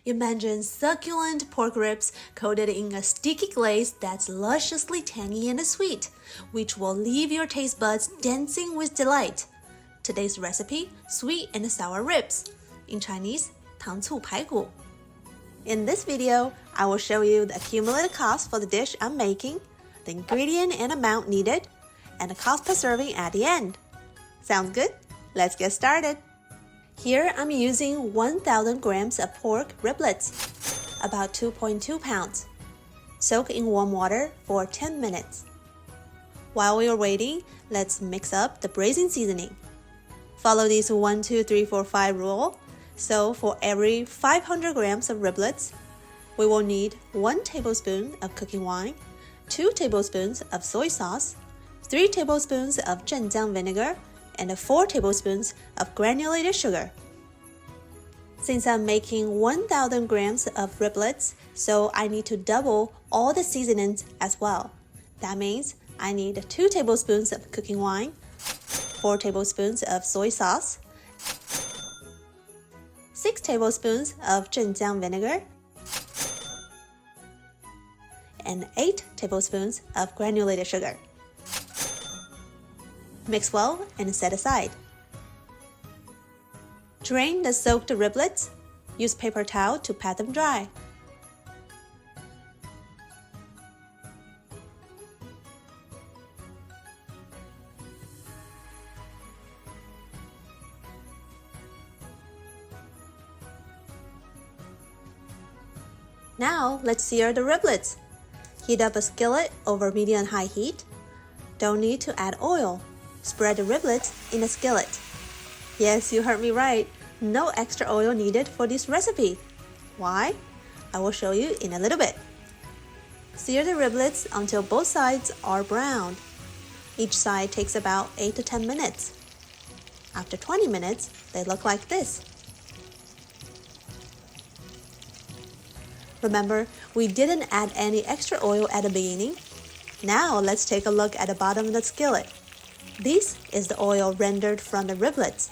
Imagine succulent pork ribs coated in a sticky glaze that's lusciously tangy and sweet, which will leave your taste buds dancing with delight. Today's recipe, sweet and sour ribs. In Chinese, 糖醋排骨. In this video, I will show you the accumulated cost for the dish I'm making, the ingredient and amount needed, and the cost per serving at the end. Sounds good? Let's get started. Here I'm using 1,000 grams of pork riblets, about 2.2 pounds. Soak in warm water for 10 minutes. While we are waiting, let's mix up the braising seasoning. Follow this 1, 2, 3, 4, 5 rule. So for every 500 grams of riblets, we will need 1 tablespoon of cooking wine, 2 tablespoons of soy sauce, 3 tablespoons of Zhenjiang vinegar, and 4 tablespoons of granulated sugar. Since I'm making 1,000 grams of riblets, so I need to double all the seasonings as well. That means I need 2 tablespoons of cooking wine, 4 tablespoons of soy sauce, 6 tablespoons of Zhenjiang vinegar, and 8 tablespoons of granulated sugar. Mix well and set aside. Drain the soaked riblets. Use paper towel to pat them dry. Now let's sear the riblets. Heat up a skillet over medium-high heat. Don't need to add oil. Spread the riblets in a skillet. Yes, you heard me right. No extra oil needed for this recipe. Why? I will show you in a little bit. Sear the riblets until both sides are browned. Each side takes about 8 to 10 minutes. After 20 minutes, they look like this. Remember, we didn't add any extra oil at the beginning. Now let's take a look at the bottom of the skillet. This is the oil rendered from the riblets.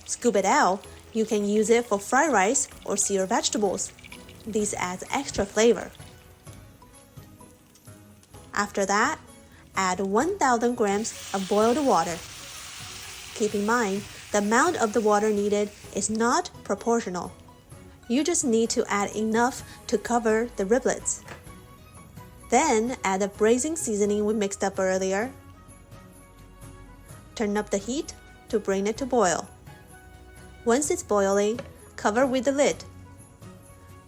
Scoop it out. You can use it for fried rice or sear vegetables. This adds extra flavor. After that, add 1,000 grams of boiled water. Keep in mind, the amount of the water needed is not proportional. You just need to add enough to cover the riblets. Then add the braising seasoning we mixed up earlier. Turn up the heat to bring it to boil. Once it's boiling, cover with the lid.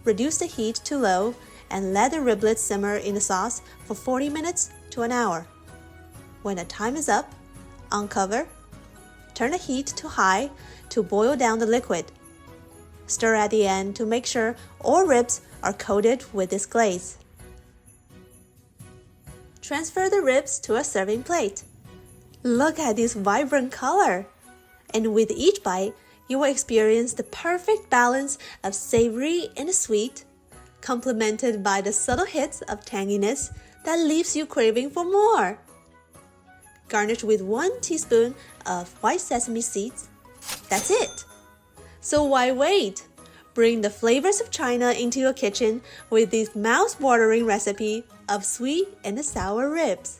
Reduce the heat to low and let the riblets simmer in the sauce for 40 minutes to an hour. When the time is up, uncover. Turn the heat to high to boil down the liquid. Stir at the end to make sure all ribs are coated with this glaze. Transfer the ribs to a serving plate. Look at this vibrant color! And with each bite, you will experience the perfect balance of savory and sweet, complemented by the subtle hits of tanginess that leaves you craving for more. Garnish with 1 teaspoon of white sesame seeds. That's it! So why wait? Bring the flavors of China into your kitchen with this mouth-watering recipe of sweet and sour ribs.